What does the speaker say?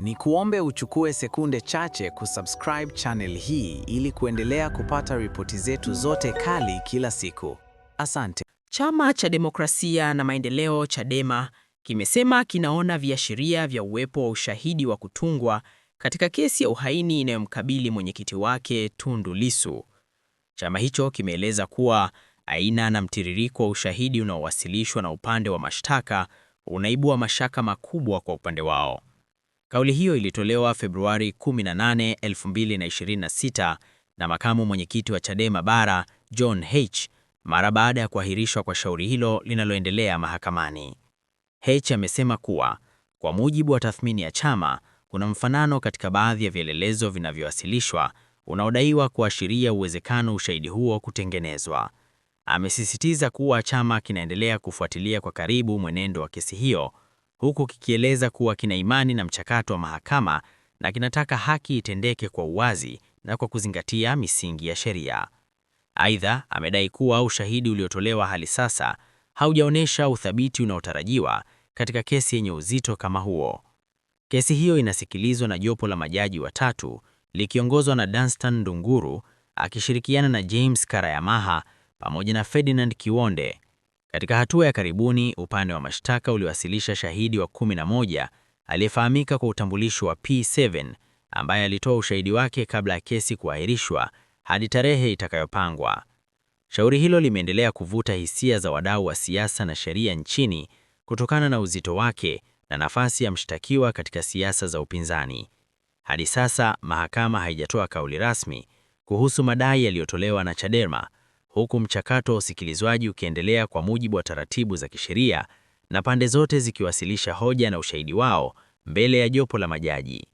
Ni kuombe uchukue sekunde chache kusubscribe channel hii ili kuendelea kupata ripoti zetu zote kali kila siku. Asante. Chama cha Demokrasia na Maendeleo Chadema kimesema kinaona viashiria vya uwepo wa ushahidi wa kutungwa katika kesi ya uhaini inayomkabili mwenyekiti wake Tundu Lissu. Chama hicho kimeeleza kuwa aina na mtiririko wa ushahidi unaowasilishwa na upande wa mashtaka unaibua mashaka makubwa kwa upande wao. Kauli hiyo ilitolewa Februari 18, 2026 na makamu mwenyekiti wa Chadema Bara, John H, mara baada ya kuahirishwa kwa shauri hilo linaloendelea mahakamani. H amesema kuwa kwa mujibu wa tathmini ya chama, kuna mfanano katika baadhi ya vielelezo vinavyowasilishwa unaodaiwa kuashiria uwezekano ushahidi huo kutengenezwa. Amesisitiza kuwa chama kinaendelea kufuatilia kwa karibu mwenendo wa kesi hiyo, huku kikieleza kuwa kina imani na mchakato wa mahakama na kinataka haki itendeke kwa uwazi na kwa kuzingatia misingi ya sheria. Aidha, amedai kuwa ushahidi uliotolewa hadi sasa haujaonyesha uthabiti unaotarajiwa katika kesi yenye uzito kama huo. Kesi hiyo inasikilizwa na jopo la majaji watatu likiongozwa na Danstan Ndunguru akishirikiana na James Karayamaha pamoja na Ferdinand Kiwonde. Katika hatua ya karibuni, upande wa mashtaka uliwasilisha shahidi wa 11 aliyefahamika kwa utambulisho wa P7 ambaye alitoa ushahidi wake kabla ya kesi kuahirishwa hadi tarehe itakayopangwa. Shauri hilo limeendelea kuvuta hisia za wadau wa siasa na sheria nchini kutokana na uzito wake na nafasi ya mshtakiwa katika siasa za upinzani. Hadi sasa, mahakama haijatoa kauli rasmi kuhusu madai yaliyotolewa na Chadema, huku mchakato wa usikilizwaji ukiendelea kwa mujibu wa taratibu za kisheria na pande zote zikiwasilisha hoja na ushahidi wao mbele ya jopo la majaji.